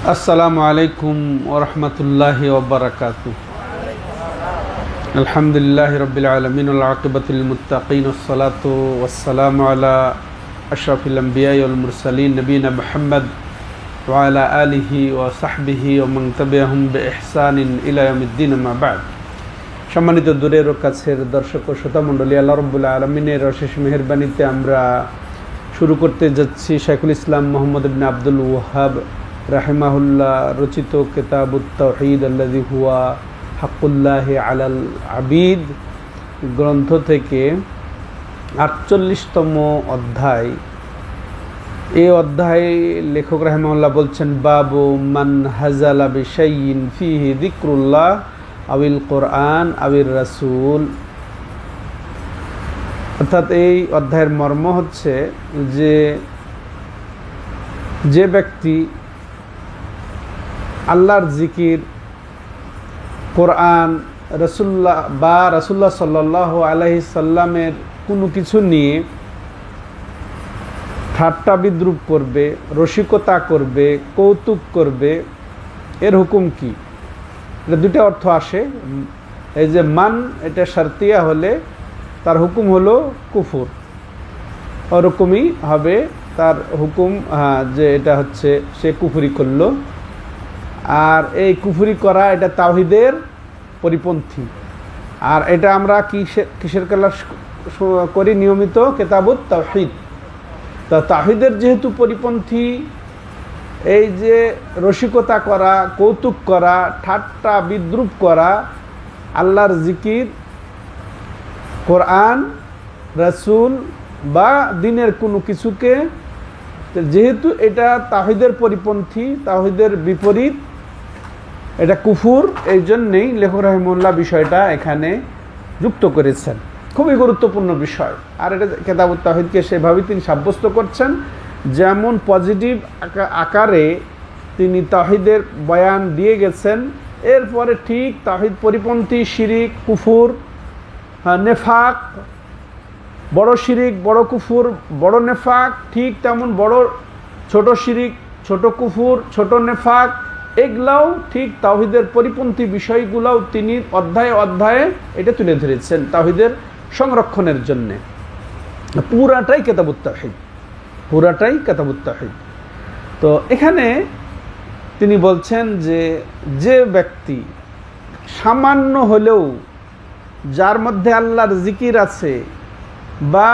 আসসালামু আলাইকুম ওয়া রাহমাতুল্লাহি ওয়া বারাকাতুহু। আলহামদুলিল্লাহি রাব্বিল আলামিন ওয়াল আকিবাতু লিল মুত্তাকিন ওয়াসসালাতু ওয়াসসালামু আলা আশরাফিল আমবিয়া ওয়াল মুরসালিন নবিয়িনা মুহাম্মদ ওয়া আলা আলিহি ওয়া সাহবিহি ওয়া মান তাবিআহুম বিইহসানিন ইলা ইয়াউমিদ্দিন, আম্মা বা'দ। সম্মানিত দূরের ও কাছের দর্শক ও শ্রোতা মণ্ডলী, আল্লাহ রাব্বুল আলামিনের অশেষ মেহেরবানিতে আমরা শুরু করতে যাচ্ছি শাইখুল ইসলাম মুহাম্মদ ইবনে আব্দুল ওয়াহাব রাহিমাহুল্লাহ রচিত কিতাবুত তাওহীদ আল্লাযী হুয়া হাক্কুল্লাহি আলাল আবিদ গ্রন্থ থেকে ৪৮তম অধ্যায়। এই অধ্যায় লেখক রাহিমাহুল্লাহ বলছেন, বাবু মান হাজালা বিশাইইন ফিহি যিকরুল্লাহ আবিল কোরআন আবির রাসূল। অর্থাৎ এই অধ্যায়ের মর্ম হচ্ছে যে ব্যক্তি আল্লাহর জিকির, কোরআন, রাসূলুল্লাহ সাল্লাল্লাহু আলাইহি সাল্লামের কোনো কিছু নিয়ে ঠাট্টা বিদ্রূপ করবে, রসিকতা করবে, কৌতুক করবে, এর হুকুম কি? এটা দুটো অর্থ আসে। এই যে মান, এটা শারতিয়া হলে তার হুকুম হলো কুফর, ওরকমই হবে তার হুকুম, যে এটা হচ্ছে সে কুফরি করলো। আর এই কুফরি করা এটা তাওহীদের পরিপন্থী। আর এটা আমরা কিসের ক্লাস করি নিয়মিত? কিতাবুত তাওহীদ। তা তাওহীদের যেহেতু পরিপন্থী, এই যে রসিকতা করা, কৌতুক করা, ঠাট্টা বিদ্রূপ করা, আল্লাহর জিকির, কোরআন, রাসূল বা দিনের কোনো কিছুকে, যেহেতু এটা তাওহীদের পরিপন্থী, তাওহীদের বিপরীত, এটা কুফর। এই জন্যেই লেখক রাহিমাহুল্লাহ বিষয়টা এখানে যুক্ত করেছেন। খুবই গুরুত্বপূর্ণ বিষয়। আর এটা কিতাবুত তাওহীদকে সেভাবেই তিনি সাব্যস্ত করছেন, যেমন পজিটিভ আকারে তিনি তাওহীদের বয়ান দিয়ে গেছেন, এরপরে ঠিক তাওহীদ পরিপন্থী শিরিক, কুফর, নেফাক, বড় শিরিক, বড় কুফর, বড় নেফাক, ঠিক তেমন বড় ছোট শিরিক, ছোট কুফর, ছোট নেফাক, এগুলাও ঠিক তাওহীদের পরিপন্থী বিষয়গুলোও তিনি অধ্যায়ে অধ্যায়ে এটা তুলে ধরেছেন তাওহীদের সংরক্ষণের জন্যে। পুরাটাই কিতাবুত তাওহীদ, পুরাটাই কিতাবুত তাওহীদ। তো এখানে তিনি বলছেন যে ব্যক্তি সামান্য হলেও, যার মধ্যে আল্লাহর জিকির আছে বা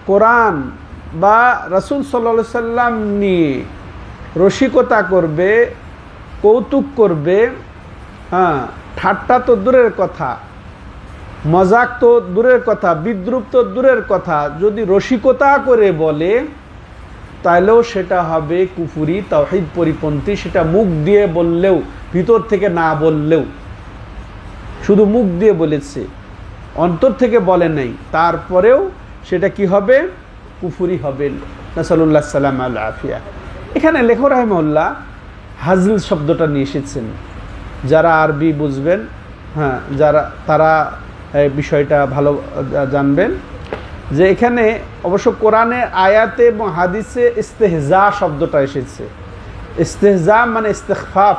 কোরআন বা রাসূল সাল্লাল্লাহু আলাইহি সাল্লাম নিয়ে রসিকতা করবে, কৌতুক করবে, ঠাট্টা তো দূরের কথা, মজাক তো দূরের কথা, বিদ্রূপ তো দূরের কথা, যদি রসিকতা করে বলে তাহলেও সেটা হবে কুফরি, তাওহীদ পরিপন্থী। সেটা মুখ দিয়ে বললেও, ভিতর থেকে না বললেও, শুধু মুখ দিয়ে বলেছে, অন্তর থেকে বলে নাই, তারপরেও সেটা কি হবে? কুফরি হবে। নাসালুল্লাহ সালাম আল আফিয়া। এখানে লেখক রাহিমাহুল্লাহ হাজল শব্দটা নিয়ে এসেছেন। যারা আরবি বুঝবেন, তারা বিষয়টা ভালো জানবেন যে এখানে অবশ্য কোরআনে আয়াতে এবং হাদিসে ইস্তেহজা শব্দটা এসেছে। ইস্তেহজা মানে ইস্তেখফাফ,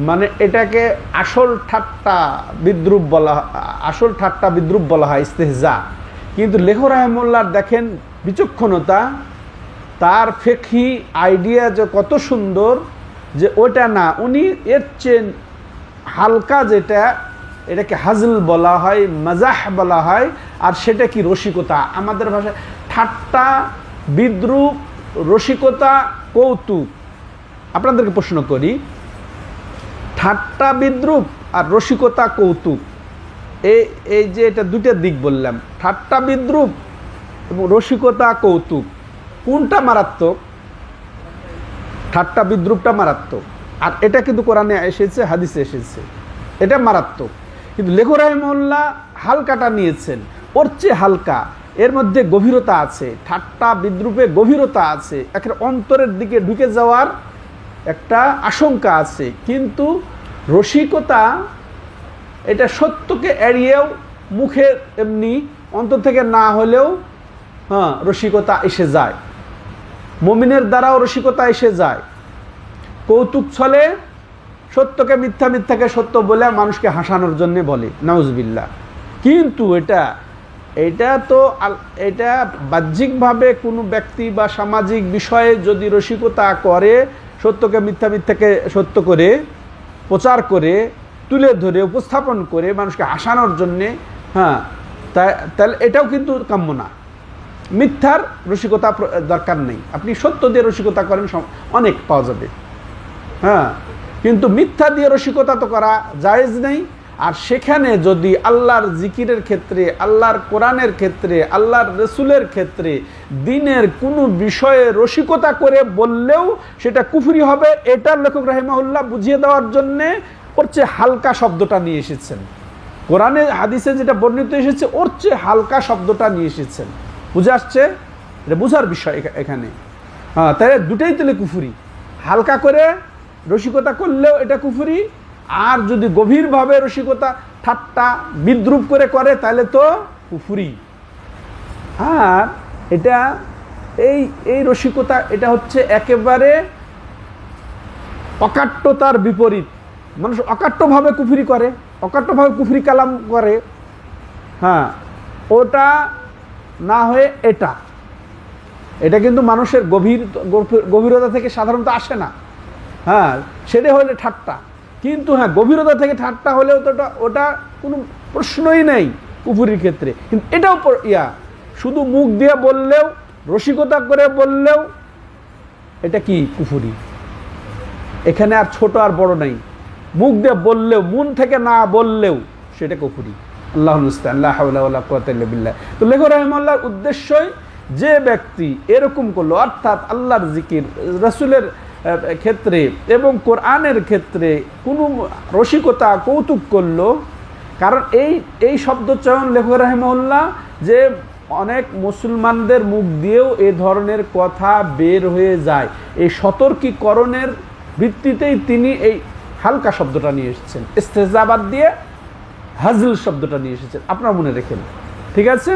মানে এটাকে আসল ঠাট্টা বিদ্রূপ বলা হয় ইস্তেহজা। কিন্তু লেখক রাহিমাহুল্লাহর দেখেন বিচক্ষণতা, তার ফিকহি আইডিয়া যে কত সুন্দর, যে ওটা না, উনি এর চেয়ে হালকা যেটা, এটাকে হাজল বলা হয়, মাজাহ বলা হয়। আর সেটা কি? রসিকতা। আমাদের ভাষায় ঠাট্টা বিদ্রূপ, রসিকতা, কৌতুক। আপনাদেরকে প্রশ্ন করি, ঠাট্টা বিদ্রূপ আর রসিকতা কৌতুক, এই যে এটা দুটো দিক বললাম, ঠাট্টা বিদ্রূপ এবং রসিকতা কৌতুক, কোনটা মারাত্মক? ঠাট্টা বিদ্রূপটা মারাত্মক। আর এটা কিন্তু কোরআনে এসেছে, হাদিসে এসেছে, এটা মারাত্মক। কিন্তু লেখক রাহিমাহুল্লাহ হালকাটা নিয়েছেন, ওর চেয়ে হালকা, এর মধ্যে গভীরতা আছে, ঠাট্টা বিদ্রূপে গভীরতা আছে, একের অন্তরের দিকে ঢুকে যাওয়ার একটা আশঙ্কা আছে। কিন্তু রসিকতা এটা সত্যকে এড়িয়েও, মুখে এমনি, অন্তর থেকে না হলেও রসিকতা এসে যায়। মুমিনের দ্বারাও রসিকতা এসে যায়, কৌতুক ছলে সত্যকে মিথ্যা, মিথ্যাকে সত্য বলে মানুষকে হাসানোর জন্য বলে, নাউজুবিল্লাহ। কিন্তু এটা বাহ্যিকভাবে কোনো ব্যক্তি বা সামাজিক বিষয়ে যদি রসিকতা করে, সত্যকে মিথ্যা, মিথ্যাকে সত্য করে প্রচার করে তুলে ধরে উপস্থাপন করে মানুষকে হাসানোর জন্যে, হ্যাঁ, তাহলে এটাও কিন্তু কাম্য না। মিথ্যার রসিকতা দরকার নেই, আপনি সত্য দিয়ে রসিকতা করেন, অনেক পাওয়া যাবে, হ্যাঁ। কিন্তু মিথ্যা দিয়ে রসিকতা তো করা জায়েজ নেই। আর সেখানে যদি আল্লাহর জিকিরের ক্ষেত্রে, আল্লাহর কোরআনের ক্ষেত্রে, আল্লাহর রসুলের ক্ষেত্রে দ্বীনের কোনো বিষয়ে রসিকতা করে বললেও সেটা কুফরি হবে, এটার লেখক রাহিমাহুল্লাহ বুঝিয়ে দেওয়ার জন্যে ওর চেয়ে হালকা শব্দটা নিয়ে এসেছেন। কোরআনে হাদিসে যেটা বর্ণিত এসেছে ওর চেয়ে হালকা শব্দটা নিয়ে এসেছেন। বুঝে আসছে? এটা বুঝার বিষয় এখানে, হ্যাঁ। তাই দুটাই তাহলে কুফরি, হালকা করে রসিকতা করলেও এটা কুফরি, আর যদি গভীরভাবে রসিকতা ঠাট্টা বিদ্রুপ করে তাহলে তো কুফরি। আর এটা এই রসিকতা এটা হচ্ছে একেবারে অকাট্যতার বিপরীত। মানুষ অকাট্যভাবে কুফরি করে, অকাট্যভাবে কুফরি কালাম করে, হ্যাঁ। ওটা না হয়ে এটা কিন্তু মানুষের গভীরতা থেকে সাধারণত আসে না, হ্যাঁ। সেটা হলে ঠাট্টা, কিন্তু হ্যাঁ গভীরতা থেকে ঠাট্টা হলেও তো ওটা কোনো প্রশ্নই নেই কুফরির ক্ষেত্রে। কিন্তু এটাও শুধু মুখ দিয়ে বললেও, রসিকতা করে বললেও এটা কি কুফরি। এখানে আর ছোট আর বড় নাই, মুখ দিয়ে বললেও, মন থেকে না বললেও সেটা কুফরি। আল্লাহুল মুস্তাআন, লা হাওলা ওয়ালা কুওয়াতা ইল্লা বিল্লাহ। তো লেখক রাহিমাহুল্লাহর উদ্দেশ্যই যে ব্যক্তি এরকম করলো, অর্থাৎ আল্লাহর জিকির, রাসূলের ক্ষেত্রে এবং কোরআনের ক্ষেত্রে কোনো রসিকতা কৌতুক করলো, কারণ এই শব্দ চয়ন লেখক রাহিমাহুল্লাহ যে অনেক মুসলমানদের মুখ দিয়েও এ ধরনের কথা বের হয়ে যায়, এই সতর্কীকরণের ভিত্তিতেই তিনি এই হালকা শব্দটা নিয়ে এসেছেন, ইস্তেজাবাদ দিয়ে হাজল শব্দটা নিয়ে এসেছেন। আপনারা মনে রেখেন, ঠিক আছে?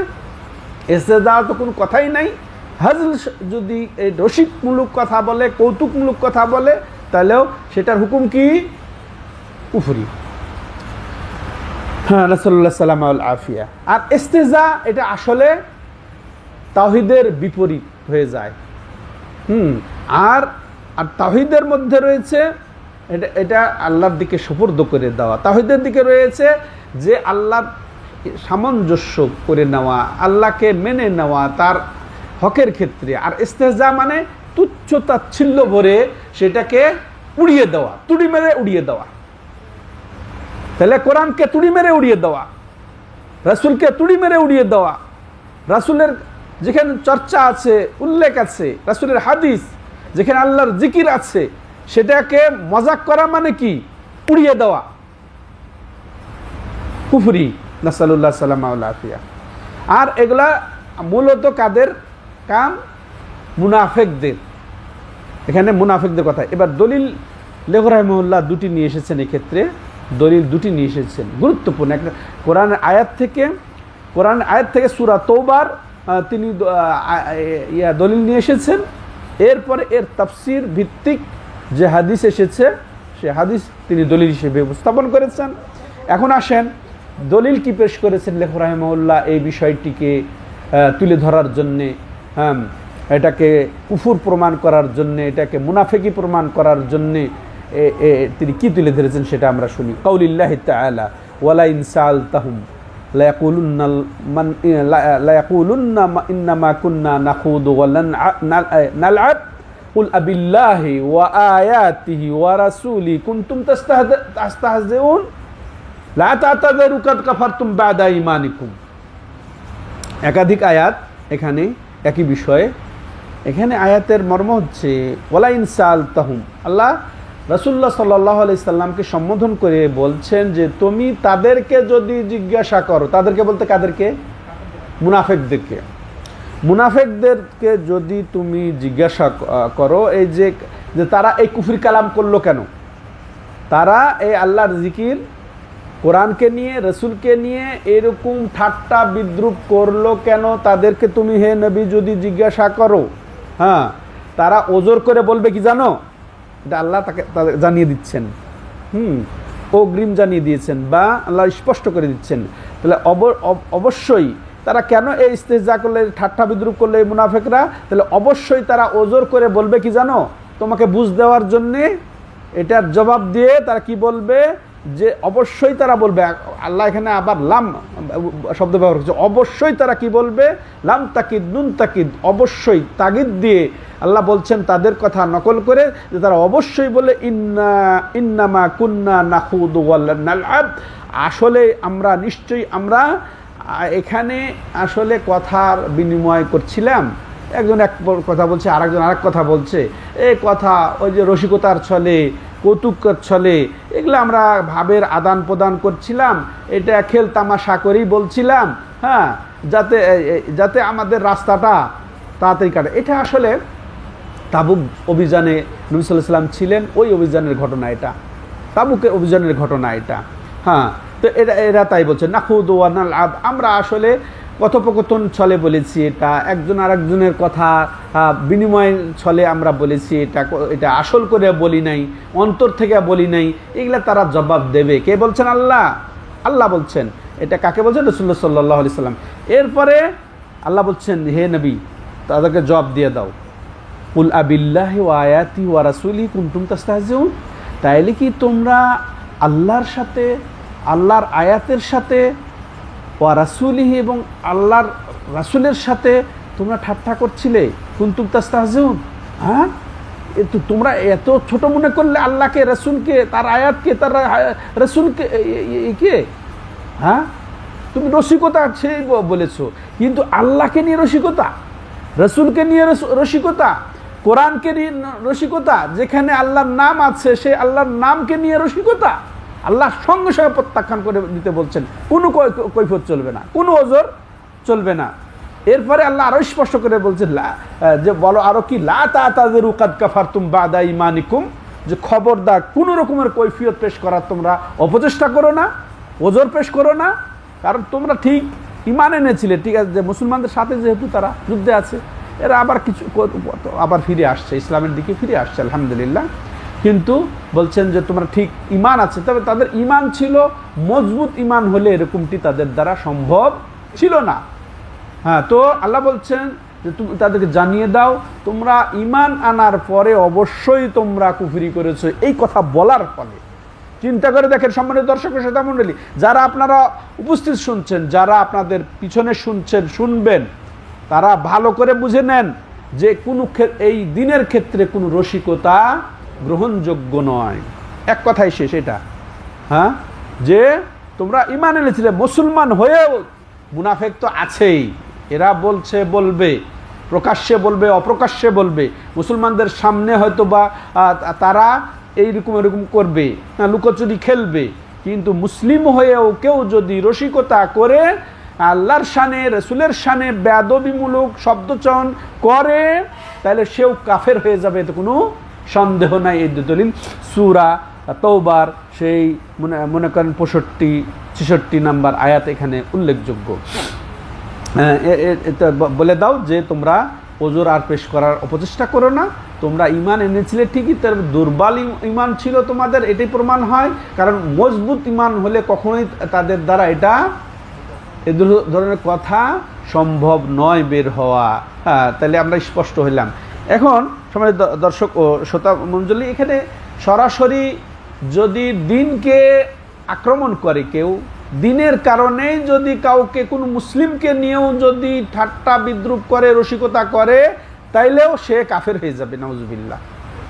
ইস্তেজা তো কোনো কথাই নাই। হাজল যদি এই রসিকমূলক কথা বলে, কৌতুকমূলক কথা বলে, তাহলেও সেটার হুকুম কি? কুফরি। হ্যাঁ, রাসূলুল্লাহ সাল্লাল্লাহু আলাইহি আফিয়া। আর ইস্তেজা এটা আসলে তাওহীদের বিপরীত হয়ে যায়, আর তাওহীদের মধ্যে রয়েছে এটা আল্লাহর দিকে সুপর্দ করে দেওয়া। তাওহীদের দিকে রয়েছে যে আল্লাহর সামঞ্জস্য করে নেওয়া, আল্লাহকে মেনে নেওয়া তার হকের ক্ষেত্রে। আর ইস্তেহজা মানে তুচ্ছ তাচ্ছিল্য ভরে সেটাকে উড়িয়ে দেওয়া, তুড়ি মেরে উড়িয়ে দেওয়া। তাহলে কোরআনকে তুড়ি মেরে উড়িয়ে দেওয়া, রাসূলকে তুড়ি মেরে উড়িয়ে দেওয়া, রাসূলের যেখানে চর্চা আছে, উল্লেখ আছে, রাসূলের হাদিস যেখানে আল্লাহর জিকির আছে, সেটাকে মজাক করা মানে কি? উড়িয়ে দেওয়া, কুফরি। নাসালুল্লাহ সাল্লামা আফিয়া। আর এগুলা মূলত কাদের কাম? মুনাফেকদের। এখানে মুনাফেকদের কথা। এবার দলিল লেখক রাহিমাহুল্লাহ দুটি নিয়ে এসেছেন, এক্ষেত্রে দলিল দুটি নিয়ে এসেছেন, গুরুত্বপূর্ণ। একটা কোরআনের আয়াত থেকে সূরা তওবার তিনি দলিল নিয়ে এসেছেন। এরপরে এর তাফসীর ভিত্তিক যে হাদিস এসেছে, সে হাদিস তিনি দলিল হিসেবে উপস্থাপন করেছেন। এখন আসেন দলিল কি পেশ করেছেন লেখক রাহিমাহুল্লাহ এই বিষয়টিকে তুলে ধরার জন্যে, এটাকে কুফর প্রমাণ করার জন্যে, এটাকে মুনাফিকি প্রমাণ করার জন্যে তিনি কি তুলে ধরেছেন সেটা আমরা শুনি। কাউলিল্লাহি তাআলা ওয়ালা ইন সাআলতাহুম লা ইয়াকুলুন্না ইন্নামা কুন্না নাখুদু ওয়া নালআব কুল আবিল্লাহি ওয়া আয়াতিহি ওয়া রাসূলি কুনতুম তাস্তাহজিউন লা তা'তাযিরু কাদ কাফারতুম বা'দা ঈমানিকুম। একাধিক আয়াত এখানে একই বিষয়ে। এখানে আয়াতের মর্ম হচ্ছে ওয়ালা ইন সাআলতাহুম, আল্লাহ রাসূলুল্লাহ সাল্লাল্লাহু আলাইহি সাল্লামকে সম্বোধন করে বলছেন যে তুমি তাদেরকে যদি জিজ্ঞাসা করো, তাদেরকে বলতে কাদেরকে? মুনাফিকদেরকে। মুনাফিকদেরকে যদি তুমি জিজ্ঞাসা করো এই যে তারা এই কুফরি কালাম করলো কেন, তারা এই আল্লাহর জিকির, কোরআনকে নিয়ে, রসুলকে নিয়ে এরকম ঠাট্টা বিদ্রুপ করলো কেন, তাদেরকে তুমি হে নবী যদি জিজ্ঞাসা করো, হ্যাঁ, তারা ওজোর করে বলবে কি জানো? এটা আল্লাহ তাদের জানিয়ে দিচ্ছেন, অগ্রিম জানিয়ে দিয়েছেন বা আল্লাহ স্পষ্ট করে দিচ্ছেন। তাহলে অবশ্যই তারা কেন এই ইস্তেহজা করলে, ঠাট্টা বিদ্রুপ করলে এই মুনাফিকরা, তাহলে অবশ্যই তারা ওজোর করে বলবে কি জানো, তোমাকে বুঝ দেওয়ার জন্যে এটার জবাব দিয়ে তারা কি বলবে, যে অবশ্যই তারা বলবে, আল্লাহ এখানে আবার লাম শব্দ ব্যবহার করছে, অবশ্যই তারা কি বলবে, লাম তাকিদ নুন তাকিদ, অবশ্যই তাগিদ দিয়ে আল্লাহ বলছেন তাদের কথা নকল করে, যে তারা অবশ্যই বলে ইন্নামা কুন্না নাখুদু ওয়াল নালআব, আসলে আমরা নিশ্চয়ই আমরা এখানে আসলে কথার বিনিময় করছিলাম। একজন এক কথা বলছে, আরেকজন আরেক কথা বলছে, এই কথা ওই যে রসিকতার ছলে, কৌতুকের ছলে, এগুলো আমরা ভাবের আদান প্রদান করছিলাম, এটা খেল তামাশা করেই বলছিলাম, হ্যাঁ, যাতে যাতে আমাদের রাস্তাটা তাড়াতাড়ি কাটে। এটা আসলে তাবুক অভিযানে নবী সাল্লাল্লাহু আলাইহি ওয়াসাল্লাম ছিলেন, ওই অভিযানের ঘটনা এটা, তাবুকের অভিযানের ঘটনা এটা। হ্যাঁ, তো এরা তাই বলছে নাখুদু ওয়া নালআব, আমরা আসলে কথোপকথন ছলে বলেছি, এটা একজন আরেকজনের কথা বিনিময় ছলে আমরা বলেছি, এটা আসল করে বলি নাই, অন্তর থেকে বলি নাই, এগুলা তারা জবাব দেবে। কে বলছেন? আল্লাহ। আল্লাহ বলছেন। এটা কাকে বলছেন? রাসূলুল্লাহ সাল্লাল্লাহু আলাইহি সাল্লাম। এরপরে আল্লাহ বলছেন, হে নবী, তাদেরকে জবাব দিয়ে দাও, কুল আবিল্লাহি ওয়া আয়াতি ওয়া রাসূলি কুনতুম তাস্তাহজিউন, তাইলে কি তোমরা আল্লাহর সাথে, আল্লাহর আয়াতের সাথে, ওয়া রাসূলিহি এবং আল্লাহর রাসূলের সাথে তোমরা ঠাট্টা করছিলে, কুনতুম তাস্তাহজিউন, হ্যাঁ, তোমরা এত ছোট মনে করলে আল্লাহকে, রাসূলকে, তার আয়াতকে, তার রাসূলকে, কে, হ্যাঁ, তুমি রসিকতা সেই বলেছো, কিন্তু আল্লাহকে নিয়ে রসিকতা, রাসূলকে নিয়ে রসিকতা, কোরআনকে নিয়ে রসিকতা, যেখানে আল্লাহর নাম আছে সেই আল্লাহর নামকে নিয়ে রসিকতা, আল্লাহ সঙ্গে সঙ্গে প্রত্যাখ্যান করে দিতে বলছেন, কোনো কৈফিয়ত চলবে না, কোনো ওজর চলবে না। এরপরে আল্লাহ আরো স্পষ্ট করে বলছেন, যে বলো আরো কি, লা তাতাযিরু কাদ কাফারতুম বাদা ঈমানিকুম, যে খবরদার কোনো রকমের কৈফিয়ত পেশ করার তোমরা অপচেষ্টা করো না, ওজর পেশ করো না, কারণ তোমরা ঠিক ঈমান এনেছিলে, ঠিক আছে, যে মুসলমানদের সাথে যেহেতু তারা যুদ্ধে আছে, এরা আবার কিছু আবার ফিরে আসছে, ইসলামের দিকে ফিরে আসছে আলহামদুলিল্লাহ, কিন্তু বলছেন যে তোমরা ঠিক ঈমান আছে, তবে তাদের ঈমান ছিল মজবুত, ঈমান হলে এরকমটি তাদের দ্বারা সম্ভব ছিল না। হ্যাঁ, তো আল্লাহ বলছেন যে তুমি তাদেরকে জানিয়ে দাও, তোমরা ঈমান আনার পরে অবশ্যই তোমরা কুফরি করেছো। এই কথা বলার ফলে চিন্তা করে দেখেন সম্মানিত দর্শক ও শ্রোতা মণ্ডলী, যারা আপনারা উপস্থিত শুনছেন, যারা আপনাদের পিছনে শুনছেন, শুনবেন, তারা ভালো করে বুঝে নেন যে কোনো এই দিনের ক্ষেত্রে কোনো রসিকতা গ্রহণযোগ্য নয়। এক কথাই শেষ এটা, হ্যাঁ, যে তোমরা ঈমান এনেছিলে, মুসলমান হয়েও মুনাফিক তো আছেই, এরা বলছে, বলবে, প্রকাশ্যে বলবে, অপ্রকাশ্যে বলবে, মুসলমানদের সামনে হয়তো বা তারা এইরকম এরকম করবে, লুকোচুরি খেলবে, কিন্তু মুসলিম হয়েও কেউ যদি রসিকতা করে আল্লাহর শানে, রাসূলের শানে বেয়াদবিমূলক শব্দচয়ন করে, তাহলে সেও কাফের হয়ে যাবে, এতে কোনো সন্দেহ নাই। এই দলিল সূরা তাওবার সেই মনে করেন 65-66 নাম্বার আয়াত এখানে উল্লেখযোগ্য। বলে দাও যে তোমরা ওজর আর পেশ করার অপচেষ্টা করো না, তোমরা ঈমান এনেছিলে ঠিকই, তার দুর্বল ঈমান ছিল তোমাদের, এটাই প্রমাণ হয়, কারণ মজবুত ঈমান হলে কখনোই তাদের দ্বারা এটা এ ধরনের কথা সম্ভব নয় বের হওয়া। হ্যাঁ, তাহলে আমরা স্পষ্ট হইলাম। এখন সময় দর্শক ও শ্রোতা মণ্ডলী, এখানে সরাসরি যদি দিনকে আক্রমণ করে কেউ, দিনের কারণেই যদি কাউকে, কোনো মুসলিমকে নিয়েও যদি ঠাট্টা বিদ্রুপ করে, রসিকতা করে, তাইলেও সে কাফের হয়ে যাবে, নাউজুবিল্লাহ।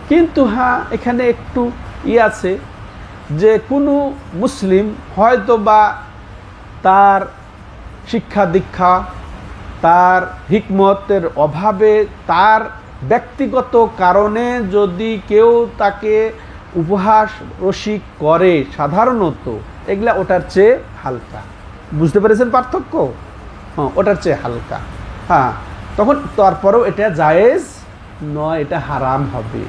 কিন্তু হ্যাঁ, এখানে একটু আছে যে কোনো মুসলিম হয়তো বা তার শিক্ষা দীক্ষা, তার হিকমতের অভাবে, তার ব্যক্তিগত কারণে যদি কেউ তাকে উপহাস রসিক করে, সাধারণত এগুলা ওটার চেয়ে হালকা। বুঝতে পেরেছেন পার্থক্য? হ্যাঁ, ওটার চেয়ে হালকা। হ্যাঁ, তখন তারপরেও এটা জায়েজ নয়, এটা হারাম হবে।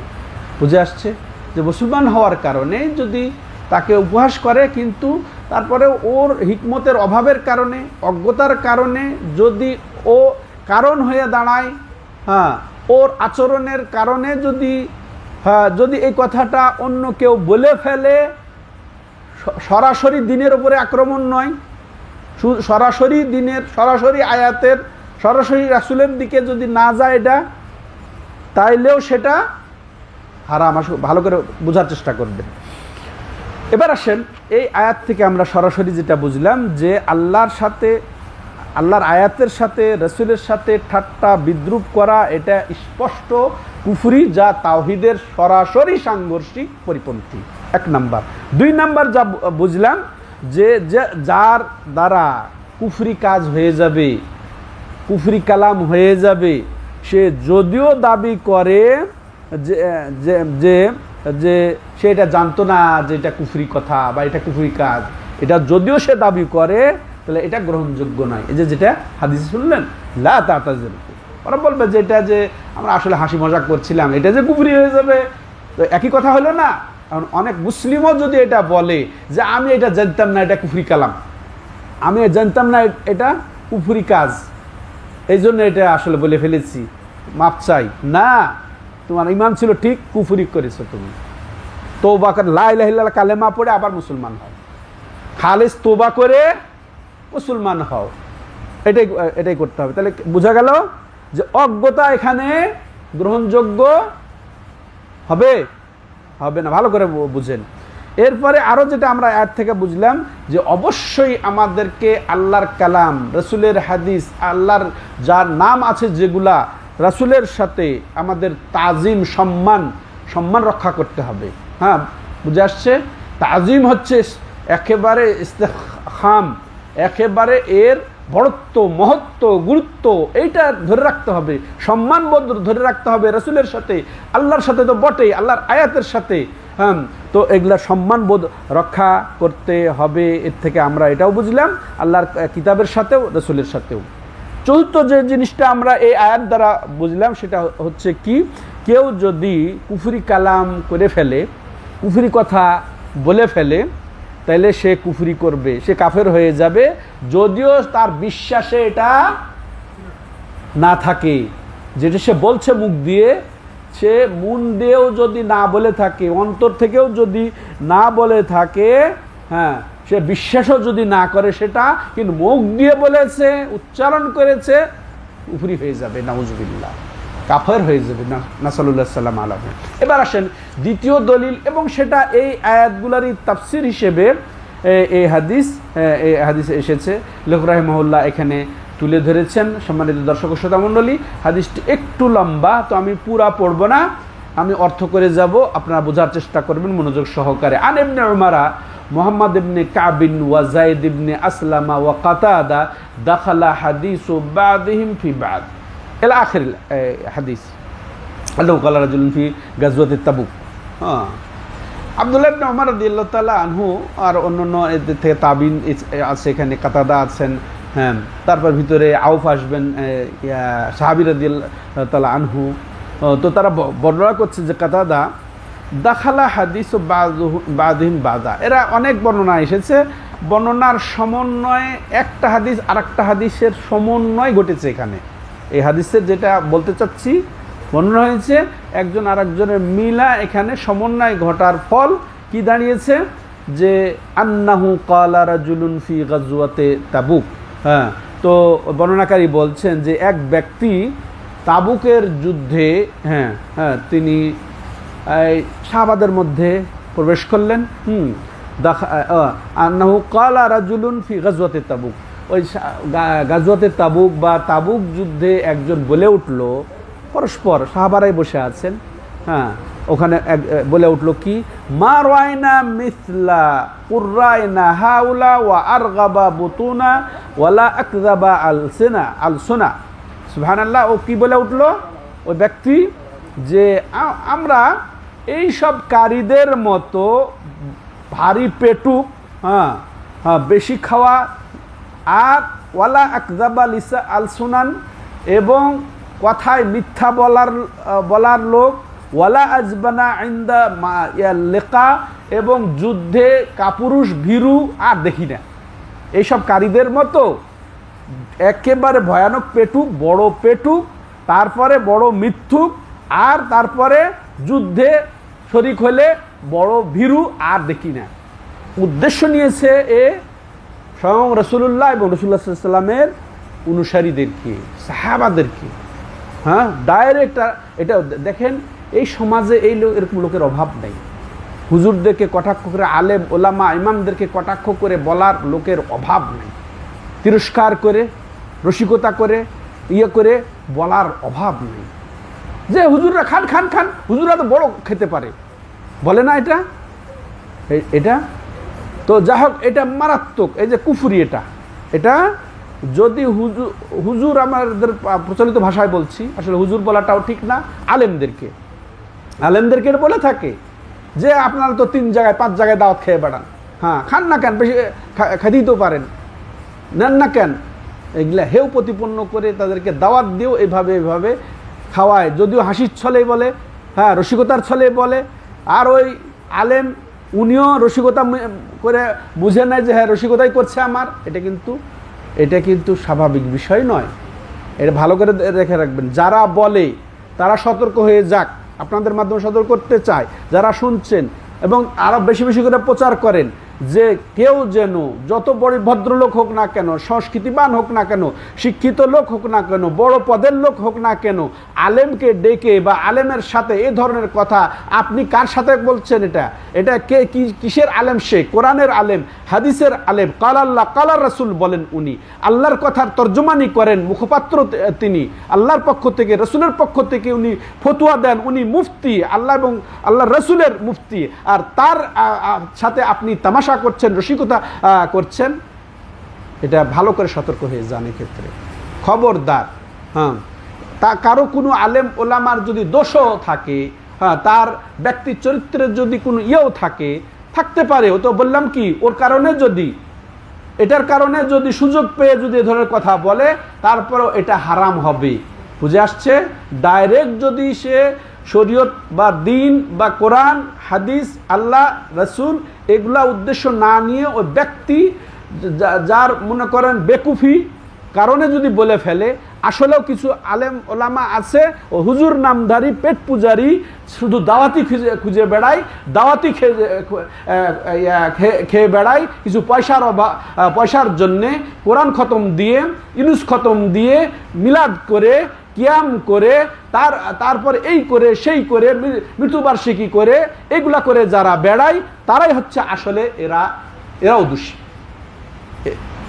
বুঝে আসছে যে মুসলমান হওয়ার কারণে যদি তাকে উপহাস করে, কিন্তু তারপরে ওর হিকমতের অভাবের কারণে, অজ্ঞতার কারণে যদি ও কারণ হয়ে দাঁড়ায়, হ্যাঁ, ওর আচরণের কারণে যদি হ্যাঁ, যদি এই কথাটা অন্য কেউ বলে ফেলে, সরাসরি দিনের উপরে আক্রমণ নয়, সরাসরি দিনের, সরাসরি আয়াতের, সরাসরি রাসূলের দিকে যদি না যায় এটা, তাইলেও সেটা হারাম। ভালো করে বোঝার চেষ্টা করবেন। এবার আসেন, এই আয়াত থেকে আমরা সরাসরি যেটা বুঝলাম যে আল্লাহর সাথে, আল্লাহর আয়াতের সাথে, রাসূলের সাথে ঠাট্টা বিদ্রুপ করা এটা স্পষ্ট কুফরি, যা তাওহীদের সরাসরি সাংঘর্ষিক পরিপন্থী, 1 নাম্বার। 2 নাম্বার যা বুঝলাম যে যার দ্বারা কুফরি কাজ হয়ে যাবে, কুফরি কালাম হয়ে যাবে, সে যদিও দাবি করে যে যে যে যে সে এটা জানতো না যে এটা কুফরি কথা বা এটা কুফরি কাজ, এটা যদিও সে দাবি করে, তাহলে এটা গ্রহণযোগ্য নয়। এই যে যেটা হাদিসে শুনলেন, লা তাতাজিল, ওরা বলবে যে এটা যে আমরা আসলে হাসি মজাক করছিলাম, এটা যে কুফরি হয়ে যাবে, তো একই কথা হলো না। কারণ অনেক মুসলিমও যদি এটা বলে যে আমি এটা জানতাম না এটা কুফরি কালাম, আমি জানতাম না এটা কুফরি কাজ, এই জন্য এটা আসলে বলে ফেলেছি, মাপ চাই না, তোমার ইমান ছিল ঠিক, কুফরি করেছো তুমি। তওবা করে লা ইলাহা ইল্লাল্লাহ কালেমা পড়ে আবার মুসলমান হও, খালিস তওবা করে মুসলমান হও, এটাই করতে হবে। তাহলে বোঝা গেল যে অজ্ঞতা এখানে গ্রহণযোগ্য হবে হবে না, ভালো করে বুঝেন। এরপরে আরও যেটা আমরা আয়াত থেকে বুঝলাম যে অবশ্যই আমাদেরকে আল্লাহর কালাম, রাসূলের হাদিস, আল্লাহর যার নাম আছে যেগুলা, রাসূলের সাথে আমাদের তাজিম, সম্মান রক্ষা করতে হবে। হ্যাঁ, বুঝে আসছে? তাজিম হচ্ছে একেবারে ইস্তেখাম, একেবারে এর বড়ত্ব, মহত্ব, গুরুত্ব এইটা ধরে রাখতে হবে, সম্মানবোধ ধরে রাখতে হবে রাসূলের সাথে, আল্লাহর সাথে তো বটেই, আল্লাহর আয়াতের সাথে। হ্যাঁ, তো এগুলা সম্মানবোধ রক্ষা করতে হবে। এর থেকে আমরা এটাও বুঝলাম আল্লাহর কিতাবের সাথেও, রাসূলের সাথেও। চতুর্থ যে জিনিসটা আমরা এই আয়াত দ্বারা বুঝলাম সেটা হচ্ছে কি, কেউ যদি কুফরি কালাম করে ফেলে, কুফরি কথা বলে ফেলে, তাইলে সে কুফরি করবে, সে কাফের হয়ে যাবে, যদিও তার বিশ্বাসে এটা না থাকে। যেটা সে বলছে মুখ দিয়ে, সে মন দিয়েও যদি না বলে থাকে, অন্তর থেকেও যদি না বলে থাকে, হ্যাঁ, সে বিশ্বাসও যদি না করে সেটা, কিন্তু মুখ দিয়ে বলেছে, উচ্চারণ করেছে, কুফরি হয়ে যাবে, নাউজুবিল্লাহ, কাফের হয়ে যাবে, নাসাল্লাল্লাহু সাল্লাম আলাইহি। এবার আসেন দ্বিতীয় দলিল, এবং সেটা এই আয়াতগুলারই তাফসীর হিসেবে এই হাদিস এসেছে, লেখক রাহিমাহুল্লাহ এখানে তুলে ধরেছেন। সম্মানিত দর্শক ও শ্রোতা মণ্ডলী, হাদিসটি একটু লম্বা, তো আমি পুরা পড়ব না, আমি অর্থ করে যাব, আপনারা বোঝার চেষ্টা করবেন মনোযোগ সহকারে। আন ইবনে উমারা মুহাম্মদ ইবনে কাবিন ওয়া যায়েদ ইবনে আসলামা ওয়া কাতাদা দাখালা হাদিসু বাদিহিম ফি বাদ ইলা আখির হাদিস, আল্লাহু ক্বালা রাজুলুন ফি গাজওয়াতিত তাবুক। হ্যাঁ, আব্দুল্লাহ ইবনে উমর রাদিয়াল্লাহু তাআলা আনহু আর অন্যান্য এদের থেকে তাবিন আছে, এখানে কাতাদা আছেন, হ্যাঁ, তারপর ভিতরে আউফ আসবেন, সাহাবী রাদিয়াল্লাহু তাআলা আনহু। তো তারা বর্ণনা করছে যে কাতাদা দাখালা হাদিস বাদিহিম বাদা, এরা অনেক বর্ণনা এসেছে, বর্ণনার সমন্বয়ে একটা হাদিস আর একটা হাদিসের সমন্বয় ঘটেছে এখানে। এই হাদিসের যেটা বলতে চাচ্ছি, বর্ণনা হয়েছে একজন আর একজনের মিলা, এখানে সমন্বয় ঘটার ফল কি দাঁড়িয়েছে যে আন্নাহু ক্বালা রাজুলুন ফি গাজওয়াতে তাবুক। হ্যাঁ, তো বর্ণনাকারী বলছেন যে এক ব্যক্তি তাবুকের যুদ্ধে, হ্যাঁ হ্যাঁ, তিনি সাহাবাদের মধ্যে প্রবেশ করলেন। আন্নাহু ক্বালা রাজুলুন ফি গাজওয়াতে তাবুক, ওই গাজওয়াতে তাবুক বা তাবুক যুদ্ধে একজন বলে উঠল, পরস্পর সাহাবারাই বসে আছেন, হ্যাঁ, ওখানে বলে উঠল কি, মা রায়না মিসলা কুররায়না হাউলা ওয়া আরগাবা বুতুনা ওয়ালা আকযাবা আলসুনা। সুবহানাল্লাহ। ও কি বলে উঠল ওই ব্যক্তি, যে আমরা এই সব কারীদের মতো ভারী পেটুক, হ্যাঁ হ্যাঁ, বেশি খাওয়া, আর ওয়ালা আকযাবা লিসা আলসুনান, এবং কথায় মিথ্যা বলার লোক, ওয়ালা আজবানা ইনদা লেকা, এবং যুদ্ধে কাপুরুষ ভীরু আর দেখি না। এইসব কারীদের মতো একেবারে ভয়ানক পেটুক, বড় পেটুক, তারপরে বড় মিথ্যুক, আর তারপরে যুদ্ধে শরিক হলে বড় ভীরু আর দেখি না। উদ্দেশ্য নিয়েছে এ স্বয়ং রসুল্লাহ এবং রসুল্লাহ সাল্লামের অনুসারীদেরকে, সাহাবাদেরকে। হ্যাঁ, ডাইরেক্ট। এটা দেখেন, এই সমাজে এরকম লোকের অভাব নেই। হুজুরদেরকে কটাক্ষ করে, আলেম ওলামা ইমামদেরকে কটাক্ষ করে বলার লোকের অভাব নেই। তিরস্কার করে, রসিকতা করে, করে বলার অভাব নেই যে হুজুররা খান খান খান, হুজুররা তো বড় খেতে পারে, বলে না এটা। এটা তো যা হোক, এটা মারাত্মক। এই যে কুফরি, এটা যদি হুজুর আমাদের প্রচলিত ভাষায় বলছি, আসলে হুজুর বলাটাও ঠিক না, আলেমদেরকে বলে থাকে যে আপনারা তো 3 জায়গায় 5 জায়গায় দাওয়াত খেয়ে বেড়ান, হ্যাঁ খান না কেন, বেশি খেতেই তো পারেন, নেন না কেন। এগুলা হেউ প্রতিপন্ন করে তাদেরকে দাওয়াত দিয়েও এভাবে খাওয়ায়, যদিও হাসির ছলেই বলে, হ্যাঁ রসিকতার ছলে বলে। আর ওই আলেম উনিও রসিকতা করে বুঝে নেয় যে হ্যাঁ রসিকতাই করছে আমার। এটা কিন্তু স্বাভাবিক বিষয় নয়। এটা ভালো করে রেখে রাখবেন। যারা বলে তারা সতর্ক হয়ে যাক, আপনাদের মাধ্যমে সতর্ক করতে চায়, যারা শুনছেন, এবং আরও বেশি বেশি করে প্রচার করেন যে কেউ যেন, যত বড় ভদ্রলোক হোক না কেন, সংস্কৃতিবান হোক না কেন, শিক্ষিত লোক হোক না কেন, বড় পদের লোক হোক না কেন, আলেমকে ডেকে বা আলেমের সাথে এ ধরনের কথা, আপনি কার সাথে বলছেন? এটা কে, কিসের আলেম? সে কোরআনের আলেম, হাদিসের আলেম, কাল আল্লাহ কালার রাসূল বলেন উনি, আল্লাহর কথার তর্জমানি করেন, মুখপাত্র তিনি, আল্লাহর পক্ষ থেকে, রসুলের পক্ষ থেকে উনি ফতোয়া দেন, উনি মুফতি, আল্লাহ এবং আল্লাহ রসুলের মুফতি। আর তার সাথে আপনি তামাশা করছেন, রসিকতা করছেন। এটা ভালো করে সতর্ক হয়ে যান। এক্ষেত্রে খবরদার। হ্যাঁ, তা কারো কোনো আলেম ওলামার যদি দোষও থাকে, হ্যাঁ তার ব্যক্তি চরিত্রের যদি কোনো থাকতে পারে, ও তো বললাম কি, ওর কারণে যদি, এটার কারণে যদি সুযোগ পেয়ে যদি এ ধরনের কথা বলে, তারপরেও এটা হারাম হবে। বুঝে আসছে? ডাইরেক্ট যদি সে শরীয়ত বা দিন বা কোরআন হাদিস আল্লাহ রসুল এগুলা উদ্দেশ্য না নিয়ে ওই ব্যক্তি যার মনে করেন বেকুফি কারণে যদি বলে ফেলে, আসলেও কিছু আলেম ওলামা আছে ও হুজুর নামধারী পেট পূজারি, শুধু দাওয়াতি খুঁজে বেড়ায়, দাওয়াতি খেয়ে বেড়ায়, কিছু পয়সার জন্যে কোরআন খতম দিয়ে, ইনুস খতম দিয়ে, মিলাদ করে, কিয়াম করে, তারপর এই করে সেই করে, মৃত্যুবার্ষিকী করে, এগুলা করে যারা বেড়ায়, তারাই হচ্ছে আসলে এরাও দোষী।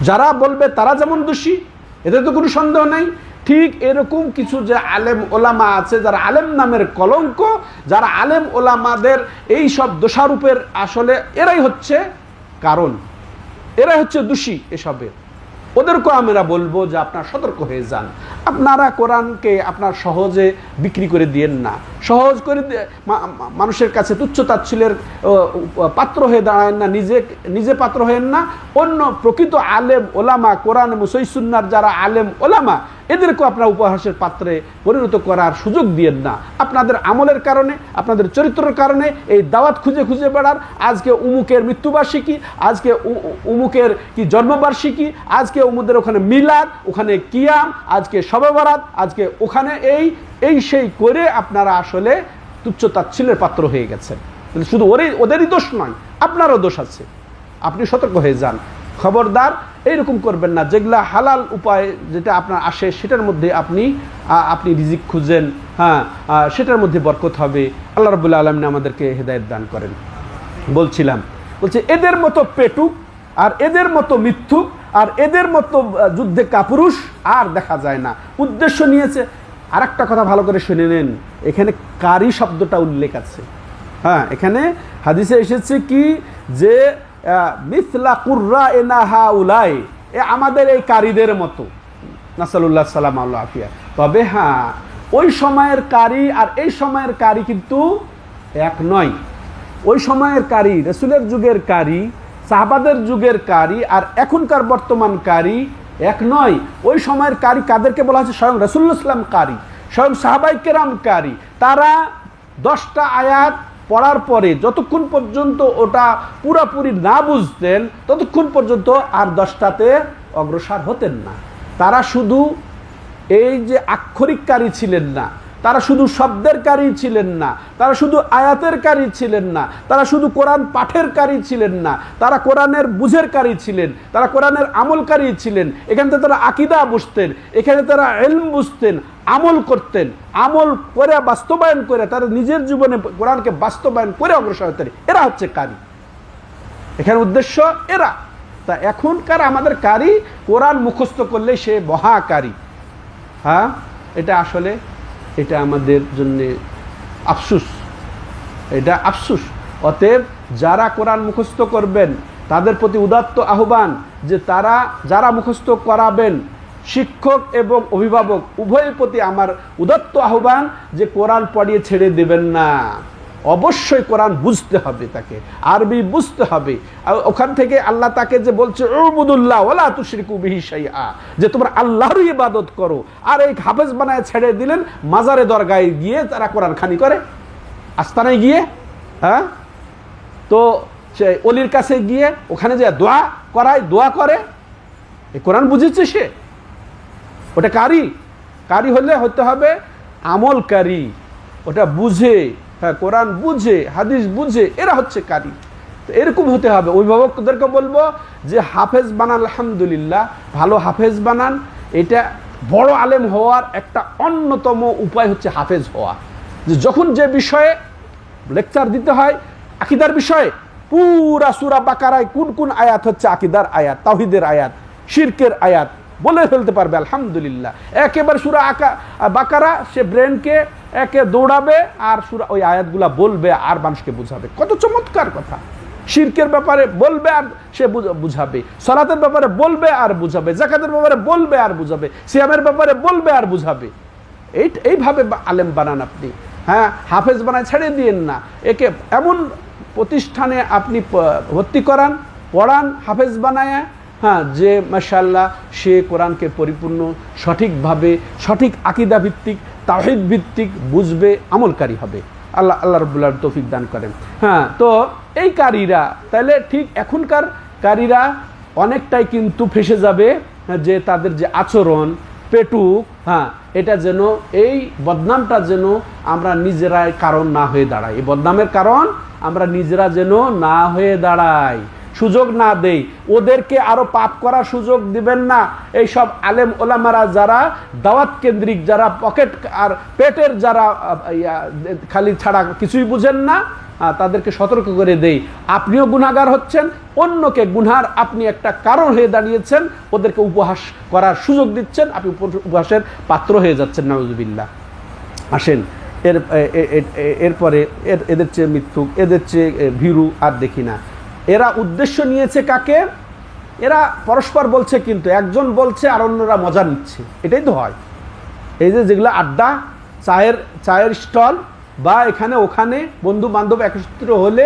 যারা বলবে তারা যেমন দোষী, এতে তো কোনো সন্দেহ নেই। ঠিক এরকম কিছু যে আলেম ওলামা আছে, যারা আলেম নামের কলঙ্ক, যারা আলেম ওলামাদের এই সব দোষারোপের আসলে এরাই হচ্ছে কারণ, এরাই হচ্ছে দোষী এসবের। ওদেরকেও আমরা বলবো যে আপনারা সতর্ক হয়ে যান। আপনারা কোরআনকে আপনার সহজে বিক্রি করে দিয়েন না, সহজ করে মানুষের কাছে তুচ্ছ তাচ্ছিল্যের পাত্র হয়ে দাঁড়ায়েন না, নিজে পাত্র হয়েন না। অন্য প্রকৃত আলেম ওলামা, কোরআন এবং সহিহ সুন্নাহর যারা আলেম ওলামা, এদেরকেও আপনারা উপহাসের পাত্রে পরিণত করার সুযোগ দিয়েন না। আপনাদের আমলের কারণে, আপনাদের চরিত্রের কারণে এই দাওয়াত খুঁজে বেড়ার, আজকে উমুকের মৃত্যুবার্ষিকী, আজকে উমুকের কি জন্মবার্ষিকী, আজকে উমুদের ওখানে মিলাদ, ওখানে কিয়াম, আজকে শবে বরাত, আজকে ওখানে এই সেই করে আপনারা আসলে তুচ্ছ তাচ্ছিল্যের পাত্র হয়ে গেছেন। শুধু ওদেরই দোষ নয়, আপনারও দোষ আছে। আপনি সতর্ক হয়ে যান। খবরদার এইরকম করবেন না। যেগুলা হালাল উপায়, যেটা আপনার আসে সেটার মধ্যে আপনি রিজিক খুঁজেন, হ্যাঁ সেটার মধ্যে বরকত হবে। আল্লাহ রাব্বুল আলামিন আমাদেরকে হেদায়েত দান করেন। বলছে এদের মতো পেটুক, আর এদের মতো মিথ্যুক, আর এদের মতো যুদ্ধে কাপুরুষ আর দেখা যায় না। উদ্দেশ্য নিয়েছে। আর একটা কথা ভালো করে শুনে নেন, এখানে কারি শব্দটা উল্লেখ আছে। হ্যাঁ, এখানে হাদিসে এসেছে কি যে মিথলা কুররা এনা হাউলাই, আমাদের এই কারীদের মতো, নাসালুল্লাহ সালাম আল্লাহ আফিয়া। তবে হ্যাঁ, ওই সময়ের কারি আর এই সময়ের কারি কিন্তু এক নয়। ওই সময়ের কারি, রাসূলের যুগের কারি, সাহাবাদের যুগের কারি আর এখনকার বর্তমান কারি এক নয়। ওই সময়ের কারি কাদেরকে বলা হচ্ছে? স্বয়ং রাসূলুল্লাহ সাল্লাল্লাহু আলাইহি ওয়াসাল্লাম কারি, স্বয়ং সাহাবায়ে কেরাম কারি। তারা 10টা আয়াত পড়ার পরে যতক্ষণ পর্যন্ত ওটা পুরাপুরি না বুঝতেন, ততক্ষণ পর্যন্ত আর 10টাতে অগ্রসর হতেন না। তারা শুধু এই যে আক্ষরিককারী ছিলেন না, তারা শুধু শব্দের কারি ছিলেন না, তারা শুধু আয়াতের কারি ছিলেন না, তারা শুধু কোরআন পাঠের কারি ছিলেন না, তারা কোরআনের বুঝের কারি ছিলেন, তারা কোরআনের আমলকারী ছিলেন। এখান থেকে তারা আকিদা বুঝতেন, এখানে তারা ইলম বুঝতেন, আমল করতেন, আমল করে বাস্তবায়ন করে তারা নিজের জীবনে কোরআনকে বাস্তবায়ন করে অগ্রসর হতেন। এরা হচ্ছে কারি, এখানে উদ্দেশ্য এরা। তা এখনকার আমাদের কারি কোরআন মুখস্থ করলে সে মহাকারী। হ্যাঁ, এটা আসলে এটা আমাদের জন্য আফসুস, এটা আফসুস। অতএব যারা কোরআন মুখস্থ করবেন তাদের প্রতি উদাত্ত আহ্বান যে তারা যারা মুখস্থ করাবেন, শিক্ষক এবং অভিভাবক উভয়ের প্রতি আমার উদাত্ত আহ্বান যে কোরআন পড়িয়ে ছেড়ে দেবেন না। অবশ্যই কোরআন বুঝতে হবে, তাকে আরবি বুঝতে হবে। ওখান থেকে আল্লাহ তাকে যে বলছে উবুদুল্লাহ ওয়ালা তুশরিকু বিহি শাইআ, যে তোমরা আল্লাহরই ইবাদত করো। আর এই হাফেজ বানায় ছেড়ে দিলেন মাজারে দরগায় গিয়ে তারা কোরআন খানি করে, আস্তানায় গিয়ে, হ্যাঁ, তো সে অলির কাছে গিয়ে ওখানে যে দোয়া করায়, দোয়া করে। এই কোরআন বুঝেছে সে? ওটা কারি? কারি হলে হতে হবে আমলকারী, ওটা বুঝে, হ্যাঁ, কোরআন বুঝে, হাদিস বুঝে, এরা হচ্ছে কারি। তো এরকম হতে হবে। অভিভাবকদেরকে বলবো যে হাফেজ বানান, আলহামদুলিল্লাহ, ভালো হাফেজ বানান। এটা বড় আলেম হওয়ার একটা অন্যতম উপায় হচ্ছে হাফেজ হওয়া। যে যখন যে বিষয়ে লেকচার দিতে হয়, আকিদার বিষয়ে, পুরা সূরা বাকারায় কোন কোন আয়াত হচ্ছে আকিদার আয়াত, তাওহীদের আয়াত, শিরকের আয়াত বলে ফেলতে পারবে, আলহামদুলিল্লাহ। একেবারে সূরা বাকারা সে ব্রেনকে একে দৌড়াবে আর সূরা ওই আয়াতগুলা বলবে আর মানুষকে বুঝাবে। কত চমৎকার কথা! শিরকের ব্যাপারে বলবে আর সে বুঝাবে, সালাতের ব্যাপারে বলবে আর বুঝাবে, যাকাতের ব্যাপারে বলবে আর বুঝাবে, সিয়ামের ব্যাপারে বলবে আর বুঝাবে। এইভাবে আলেম বানান আপনি। হ্যাঁ, হাফেজ বানায় ছেড়ে দিয়েন না। একে এমন প্রতিষ্ঠানে আপনি ভর্তি করান, পড়ান হাফেজ বানায়, হ্যাঁ, যে মাশাআল্লাহ সে কোরআনকে পরিপূর্ণ সঠিকভাবে, সঠিক আকিদা ভিত্তিক, তাওহীদ ভিত্তিক বুঝবে, আমলকারী হবে। আল্লাহ রাব্বুল আলামিন তৌফিক দান করেন। হ্যাঁ, তো এই কারীরা তাহলে ঠিক এখনকার কারীরা অনেকটাই কিন্তু ফেসে যাবে, যে তাদের যে আচরণ পেটুক, হ্যাঁ, এটা যেন, এই বদনামটা যেন আমরা নিজেরাই কারণ না হয়ে দাঁড়াই। এই বদনামের কারণ আমরা নিজেরা যেন না হয়ে দাঁড়াই, সুযোগ না দেই। ওদেরকে আরো পাপ করার সুযোগ দিবেন না। এই সব আলেম ওলামারা যারা দাওয়াত কেন্দ্রিক, যারা পকেট আর পেটের যারা খালি ছাড়া কিছুই বুঝেন না, তাদেরকে সতর্ক করে দেই, আপনিও গুনাহগার হচ্ছেন, অন্যকে গুনহার আপনি একটা কারণ হয়ে দাঁড়িয়েছেন, ওদেরকে উপহাস করার সুযোগ দিচ্ছেন, আপনি উপহাসের পাত্র হয়ে যাচ্ছেন, নাউযুবিল্লাহ। আসেন এরপরে এদের চেয়ে মিথ্যুক, এদের চেয়ে ভীরু আর দেখি না। এরা উদ্দেশ্য নিয়েছে কাকে? এরা পরস্পর বলছে, কিন্তু একজন বলছে আর অন্যরা মজা নিচ্ছে। এটাই তো হয়। এই যে যেগুলো আড্ডা, চায়ের স্টল বা এখানে ওখানে বন্ধু বান্ধব একত্রিত হলে,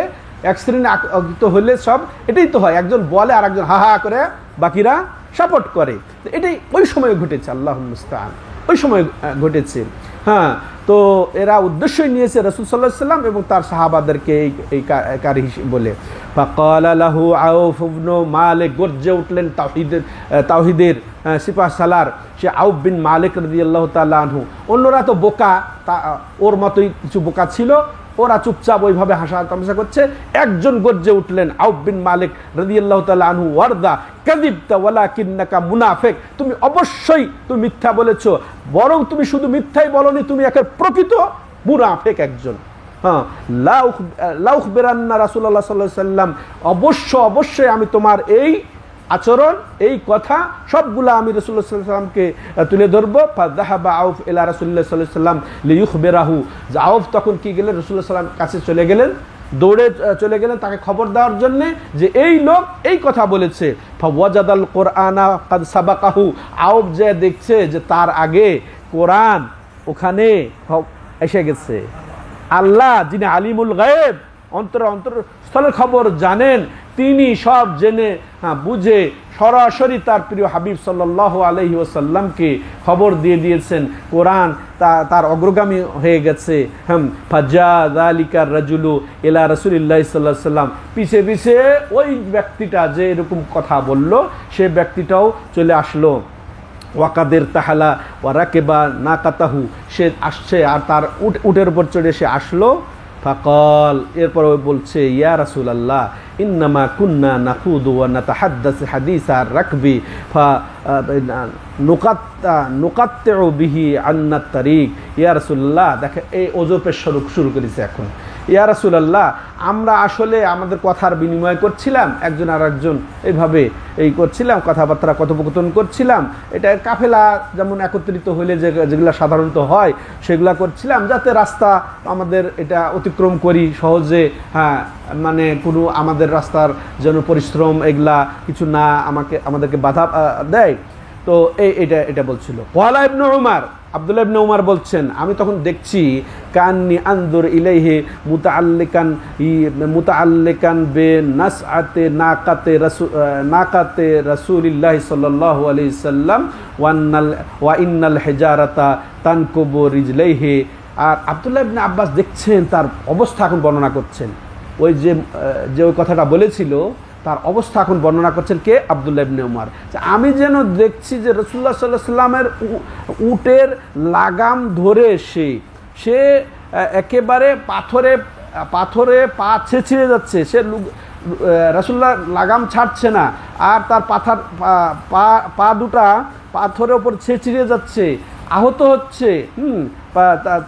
এক শ্রেণী আকৃত হলে সব এটাই তো হয়। একজন বলে আর একজন হা হা করে, বাকিরা সাপোর্ট করে। এটাই ওই সময় ঘটেছে, আল্লাহুল মুস্তাআন, ওই সময় ঘটেছে। হ্যাঁ, তো এরা উদ্দেশ্যই নিয়েছে রাসূল সাল্লাল্লাহু আলাইহি ওয়াসাল্লাম এবং তার সাহাবাদেরকে এই কারি বলে। ফাকালা লাহু আউফ ইবনে মালিক, গর্জে উঠলেন তাওহীদের সিপাহ সালার সে আউফ বিন মালিক রাদিয়াল্লাহু তাআলা আনহু। অন্যরা তো বোকা, ওর মতোই কিছু বোকা ছিল, ওরা চুপচাপ ওইভাবে হাসা তামাশা করছে। একজন গর্জে উঠলেন, আউফ বিন মালিক রাদিয়াল্লাহু তাআলা আনহু, ওয়ারদা কাযিবতা ওয়ালাকিন্নাকা মুনাফিক, তুমি অবশ্যই তুমি মিথ্যা বলেছো, বরং তুমি শুধু মিথ্যাই বলনি, তুমি একের প্রকৃত মুনাফিক একজন। হ্যাঁ, লা উখবিরান্না রাসূলুল্লাহ সাল্লাল্লাহু আলাইহি সাল্লাম, অবশ্যই আমি তোমার এই আচরণ, এই কথা সবগুলা আমি রাসূলুল্লাহ সাল্লাল্লাহু আলাইহি সাল্লামকে তুলে ধরবো। ফাযাহাবা আউফ ইলা রাসূলিল্লাহ সাল্লাল্লাহু আলাইহি সাল্লাম লিইখবিরাহু, আউফ তখন কি গেলেন, রাসূলুল্লাহ সাল্লাল্লাহু আলাইহি সাল্লাম কাছে চলে গেলেন, দৌড়ে চলে গেলেন তাকে খবর দেওয়ার জন্য যে এই লোক এই কথা বলেছে। ফাওয়াজাদাল কোরআনা কাদ সাবাকাহু, আউফ যে দেখছে যে তার আগে কোরআন ওখানে এসে গেছে। আল্লাহ যিনি আলিমুল গায়েব, অন্তরস্থলের খবর জানেন, তিনি সব জেনে বুঝে সরাসরি তার প্রিয় হাবিব সাল্লাল্লাহু আলাইহি ওয়াসাল্লামকে খবর দিয়ে দিয়েছেন, কোরআন তার অগ্রগামী হয়ে গেছে। ফাজা যালিকার রাজুলু ইলা রাসূলিল্লাহি সাল্লাল্লাহু আলাইহি ওয়াসাল্লাম, পিছে পিছে ওই ব্যক্তিটা যে এরকম কথা বলল, সে ব্যক্তিটাও চলে আসলো। ওয়াকাদের তাহালা ওয়ারাকেবা নাকাতাহু, সে আসছে আর তার উটের উপর চড়ে সে আসলো। ফাকাল, এরপর বলছে ইয়া রাসূলুল্লাহ ইন্নামা কুন্না নাখুদু ওয়া নাতাহাদ্দাসু হাদিসা রাকবি ফা নুকাত্তিউ বিহি আন্নাত তারিক। ইয়া রাসূলুল্লাহ, দেখে এই ওজর পেশ শুরু করেছে এখন। ইয়া রাসূলুল্লাহ, আমরা আসলে আমাদের কথার বিনিময় করছিলাম, একজন আর একজন এইভাবে এই করছিলাম, কথাবার্তা কথোপকথন করছিলাম। এটা কাফেলা যেমন একত্রিত হইলে যেগুলো সাধারণত হয় সেগুলা করছিলাম, যাতে রাস্তা আমাদের এটা অতিক্রম করি সহজে। হ্যাঁ, মানে কোনো আমাদের রাস্তার যেন পরিশ্রম এগুলা কিছু না আমাদেরকে বাধা দেয়। তো এটা বলছিল। ওয়ালা ইবনে উমার, আব্দুল্লাহ ইবনে উমার বলছেন, আমি তখন দেখছি কান্নি আনজুর ইলাইহি মুতাআল্লিকান বে নাসআতে নাকাতে রাসূলিল্লাহ সাল্লাল্লাহু আলাইহি সাল্লাম ওয়া ইন্নাল হিজারাতা তানকুবু রিজলাইহি। আর আব্দুল্লাহ ইবনে আব্বাস দেখছেন, তার অবস্থা এখন বর্ণনা করছেন। ওই যে ওই কথাটা বলেছিল তার অবস্থা এখন বর্ণনা করছেন কে? আব্দুল্লাহ ইবনে উমার। আমি যেন দেখছি যে রাসূলুল্লাহ সাল্লাল্লাহু আলাইহি সাল্লামের উটের লাগাম ধরে সে একেবারে পাথরে পা ছেঁচড়ে যাচ্ছে, সে রাসূলুল্লাহ লাগাম ছাড়ছে না, আর তার পা দুটা পাথরের ওপর ছেঁচড়ে যাচ্ছে, আহত হচ্ছে,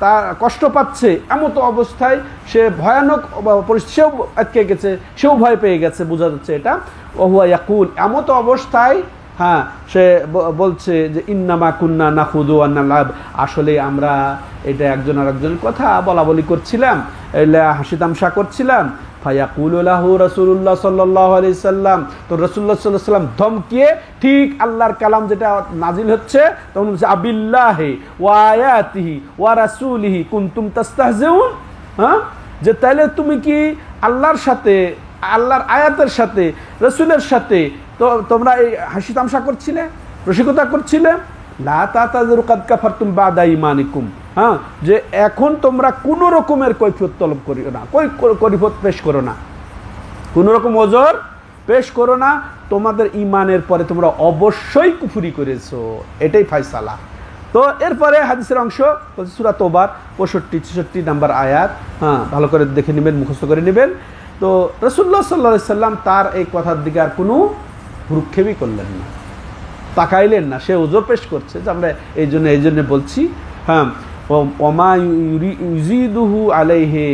তার কষ্ট পাচ্ছে। এমত অবস্থায় সে ভয়ানক পরিস্থিতি, সেও আটকে গেছে, সেও ভয় পেয়ে গেছে, বোঝা যাচ্ছে এটা। ওহুয়া ইয়াকুল, এমত অবস্থায় হ্যাঁ সে বলছে যে ইন্নামা কুন্না নাখুদু ওয়া নালআব, আসলে আমরা এটা একজন আর একজনের কথা বলাবলি করছিলাম, হাসি তামসা করছিলাম। ফায়াকুলু লাহু রাসূলুল্লাহ সাল্লাল্লাহু আলাইহি সাল্লাম, তো রাসূলুল্লাহ সাল্লাল্লাহু আলাইহি সাল্লাম ধমকিয়ে ঠিক আল্লাহর কালাম যেটা নাজিল হচ্ছে তখন বলছে আবিল্লাহি ওয়া আয়াতিহি ওয়া রাসূলিহি কুনতুম তাস্তাহজিউন। হ্যাঁ, যে তাহলে তুমি কি আল্লাহর সাথে, আল্লাহর আয়াতের সাথে, রাসূলের সাথে তো তোমরা এই হাসি তামসা করছিলে, রসিকতা করছিলে। লা তাতাযুরু কাদ কাফারতুম বাদা ঈমানিকুম, হ্যাঁ, যে এখন তোমরা কোনো রকমের কৈফিয়ত তলব করিও না, কৈফিয়ত পেশ করো না, কোনো রকম ওজর পেশ করো না, তোমাদের ঈমানের পরে তোমরা অবশ্যই কুফরি করেছো, এটাই ফায়সালা। তো এরপরে হাদিসের অংশ সূরা তওবার 65-66 নাম্বার আয়াত, হ্যাঁ ভালো করে দেখে নেবেন, মুখস্থ করে নেবেন। তো রাসূলুল্লাহ সাল্লাল্লাহু আলাইহি সাল্লাম তার এই কথার দিকে আর কোনো ভ্রুক্ষেপই করলেন না, তাকাইলেন না। সে ওজর পেশ করছে যে আমরা এই জন্য বলছি। হ্যাঁ, ওমা ইউজিদুহু আলাইহি,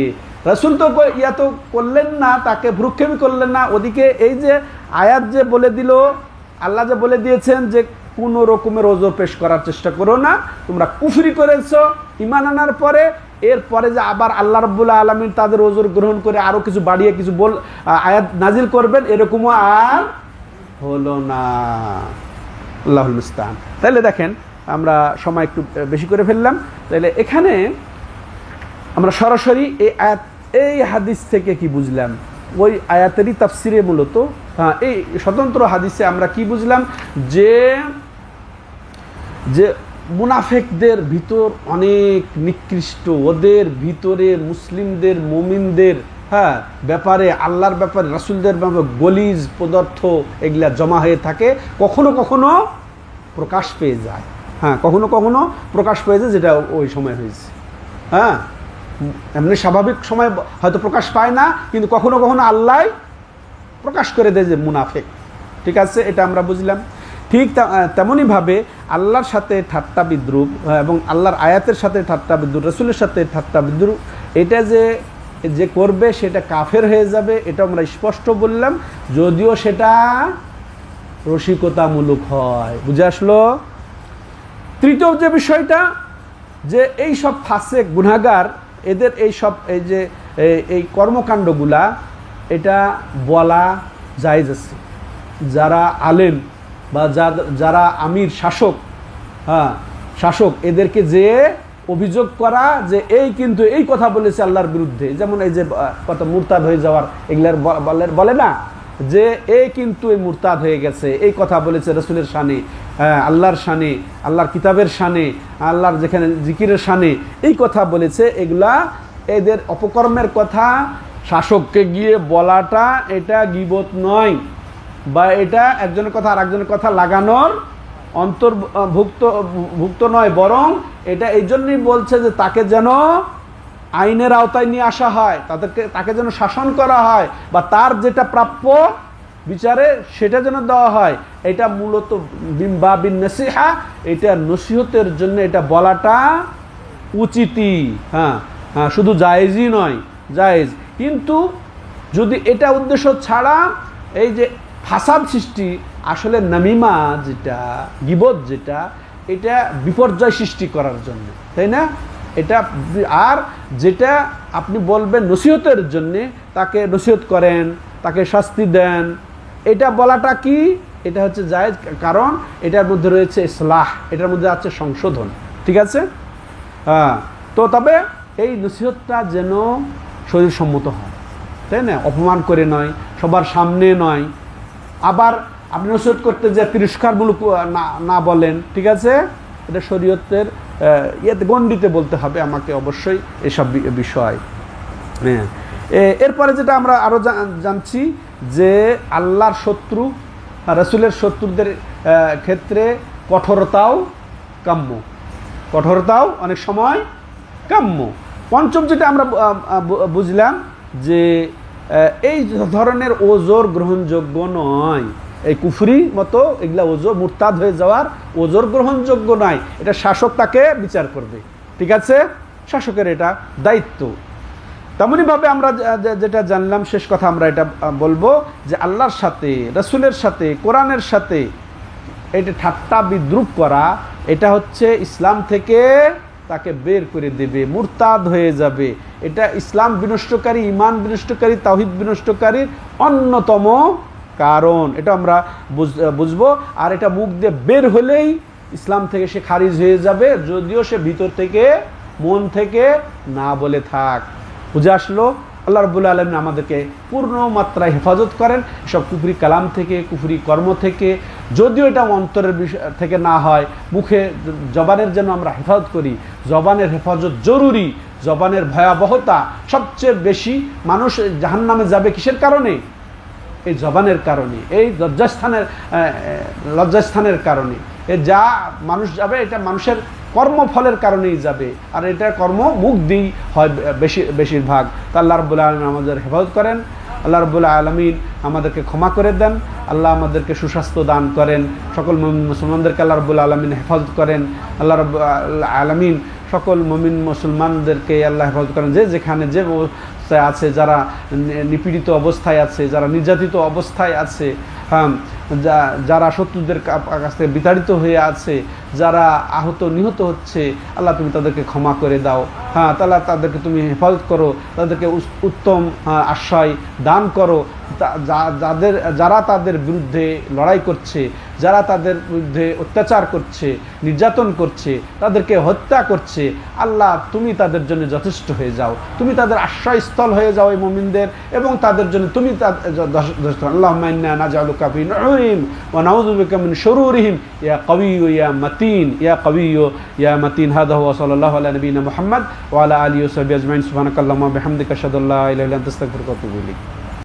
রাসূল তো ইয়া তো করলেন না, তাকে ভ্রুক্ষেপই করলেন না। ওদিকে এই যে আয়াত যে বলে দিল, আল্লাহ যে বলে দিয়েছেন যে কোনো রকমের ওজর পেশ করার চেষ্টা করো না, তোমরা কুফরি করেছো ঈমান আনার পরে। এরপরে যে আবার আল্লাহ রাব্বুল আলামিন তাদের ওজর গ্রহণ করে আরও কিছু বাড়িয়ে কিছু আয়াত নাজিল করবেন, এরকমও আর হলো না। আল্লাহুল মুস্তাআন। তাহলে দেখেন, আমরা সময় একটু বেশি করে ফেললাম। তাহলে এখানে আমরা সরাসরি এই হাদিস থেকে কি বুঝলাম, ওই আয়াতেরই তাফসিরে মূলত, হ্যাঁ এই স্বতন্ত্র হাদিসে আমরা কি বুঝলাম, যে মুনাফিকদের ভিতর অনেক নিকৃষ্ট, ওদের ভিতরে মুসলিমদের মুমিনদের হ্যাঁ ব্যাপারে, আল্লাহর ব্যাপারে, রাসূলদের ব্যাপারে গলিজ পদার্থ এগুলা জমা হয়ে থাকে, কখনো কখনো প্রকাশ পেয়ে যায়। হ্যাঁ, কখনো কখনো প্রকাশ পেয়ে যায়, যেটা ওই সময় হয়েছে। হ্যাঁ, এমনি স্বাভাবিক সময় হয়তো প্রকাশ পায় না, কিন্তু কখনো কখনো আল্লাহ প্রকাশ করে দেয় যে মুনাফিক। ঠিক আছে, এটা আমরা বুঝলাম। ঠিক তেমনইভাবে আল্লাহর সাথে ঠাট্টা বিদ্রুপ এবং আল্লাহর আয়াতের সাথে ঠাট্টা বিদ্রুপ, রাসূলের সাথে ঠাট্টা বিদ্রুপ, এটা যে করবে সেটা কাফের হয়ে যাবে, এটা আমরা স্পষ্ট বললাম, যদিও সেটা রসিকতামূলক হয়। বুঝে আসলো? তৃতীয় যে বিষয়টা, যে এই সব ফাসেক গুনাহগার, এদের এই কর্মকাণ্ডগুলা এটা বলা জায়েজ আছে। যারা আলেম বা যারা আমির, শাসক, এদেরকে যে অভিযোগ করা যে এই কিন্তু এই কথা বলেছে আল্লাহর বিরুদ্ধে, যেমন এই যে কত মুরতাদ হয়ে যাওয়ার এগুলার বলে না, যে এই কিন্তু এই মুরতাদ হয়ে গেছে, এই কথা বলেছে রাসূলের শানে, আল্লাহর শানে, আল্লাহর কিতাবের শানে, আল্লাহর যেখানে জিকিরের শানে এই কথা বলেছে। এগুলা এদের অপকর্মের কথা শাসককে গিয়ে বলাটা এটা গীবত নয়, বা এটা একজনের কথা আর একজনের কথা লাগানোর ভুক্ত নয়, বরং এটা এই জন্যই বলছে যে তাকে যেন আইনের আওতায় নিয়ে আসা হয়, তাকে যেন শাসন করা হয়, বা তার যেটা প্রাপ্য বিচারে সেটা যেন দেওয়া হয়। এটা মূলত বিন নসিহা, এটা নসিহতের জন্য এটা বলাটা উচিতই। হ্যাঁ হ্যাঁ, শুধু জায়েজই নয়, জায়েজ। কিন্তু যদি এটা উদ্দেশ্য ছাড়া এই যে ফাসাদ সৃষ্টি, আসলে নামিমা যেটা, গীবত যেটা, এটা বিপর্যয় সৃষ্টি করার জন্য, তাই না? এটা আর যেটা আপনি বলবেন নসিহতের জন্যে, তাকে নসিহত করেন, তাকে শাস্তি দেন, এটা বলাটা কি? এটা হচ্ছে জায়েজ, কারণ এটার মধ্যে রয়েছে ইসলাহ, এটার মধ্যে আছে সংশোধন। ঠিক আছে? হ্যাঁ। তো তবে এই নসিহতটা যেন শরীরসম্মত হয়, তাই না? অপমান করে নয়, সবার সামনে নয়, আবার আপনি নসিহত করতে যে তিরস্কারমূলক না বলেন। ঠিক আছে? এটা শরীয়তের ইয়েতে গণ্ডিতে বলতে হবে আমাকে অবশ্যই এসব বিষয়। হ্যাঁ। এরপরে যেটা আমরা আরও জানছি যে আল্লাহর শত্রু, রাসূলের শত্রুদের ক্ষেত্রে কঠোরতাও কাম্য, কঠোরতাও অনেক সময় কাম্য। পঞ্চম যেটা আমরা বুঝলাম যে এই ধরনের ওজোর গ্রহণযোগ্য নয়, এই কুফরি মতো এগুলা ওজোর, মুরতাদ হয়ে যাওয়ার ওজোর গ্রহণযোগ্য নয়, এটা শাসক তাকে বিচার করবে। ঠিক আছে? শাসকের এটা দায়িত্ব। তেমনইভাবে আমরা যেটা জানলাম, শেষ কথা আমরা এটা বলবো যে আল্লাহর সাথে, রাসূলের সাথে, কোরআনের সাথে এটা ঠাট্টা বিদ্রুপ করা, এটা হচ্ছে ইসলাম থেকে তাকে বের করে দেবে, মুরতাদ হয়ে যাবে। এটা ইসলাম বিনষ্টকারী, ঈমান বিনষ্টকারী, তাওহীদ বিনষ্টকারীর অন্যতম কারণ। এটা আমরা বুঝবো। আর এটা মুখ দিয়ে বের হলেই ইসলাম থেকে সে খারিজ হয়ে যাবে, যদিও সে ভিতর থেকে, মন থেকে না বলে থাক। বুঝে আসলো? আল্লাহ রাব্বুল আলামিন আমাদেরকে পূর্ণ মাত্রায় হেফাজত করেন সব কুফরি কালাম থেকে, কুফরি কর্ম থেকে। যদিও এটা অন্তরের বিষয় থেকে না হয়, মুখে, জবানের যেন আমরা হেফাজত করি। জবানের হেফাজত জরুরি। জবানের ভয়াবহতা সবচেয়ে বেশি। মানুষ জাহান্নামে যাবে কিসের কারণে? এই জবানের কারণে, এই লজ্জাস্থানের কারণে। যা মানুষ যাবে, এটা মানুষের কর্মফলের কারণেই যাবে, আর এটা কর্ম মুখ দিয়েই হয় বেশিরভাগ। তা আল্লাহ রাব্বুল আলামিন আমাদের হেফাজত করেন, আল্লাহ রাব্বুল আলামিন আমাদেরকে ক্ষমা করে দেন, আল্লাহ আমাদেরকে সুস্বাস্থ্য দান করেন, সকল মুসলমানদেরকে আল্লাহ রাব্বুল আলামিন হেফাজত করেন, আল্লাহ রাব্বুল আলামিন সকল মুমিন মুসলমানদেরকে আল্লাহ হেফাজত করেন, যে যেখানে যে অবস্থায় আছে, যারা নিপীড়িত অবস্থায় আছে, যারা নির্যাতিত অবস্থায় আছে, হ্যাঁ, যারা শত্রুদের কাছ থেকে বিতাড়িত হয়ে আছে, যারা আহত নিহত হচ্ছে, আল্লাহ তুমি তাদেরকে ক্ষমা করে দাও। হ্যাঁ, তাহলে তাদেরকে তুমি হেফাজত করো, তাদেরকে উত্তম আশ্রয় দান করো। যারা তাদের বিরুদ্ধে লড়াই করছে, যারা তাদের বিরুদ্ধে অত্যাচার করছে, নির্যাতন করছে, তাদেরকে হত্যা করছে, আল্লাহ তুমি তাদের জন্য যথেষ্ট হয়ে যাও, তুমি তাদের আশ্রয়স্থল হয়ে যাও এই মুমিনদের, এবং তাদের জন্য তুমি যথেষ্ট। আল্লাহুম্মা ইন্না নাজআলুকা ফি নুহুরিহিম ওয়া নাউযু বিকা মিন শুরুরিহিম ইয়া কাবিয়্যু ইয়া মাতিন, ইয়া কাবিয়্যু ইয়া মাতিন। হাদা হুয়া সাল্লাল্লাহু আলা নবিয়িনা মুহাম্মদ ওয়া আলা আলিহি ওয়া সাহবিহি আজমাইন। সুবহানাকাল্লাহুম্মা ওয়া বিহামদিকা আশহাদু আল্লা ইলাহা ইল্লা আনতা আস্তাগফিরুকা ওয়া আতুবু ইলাইক।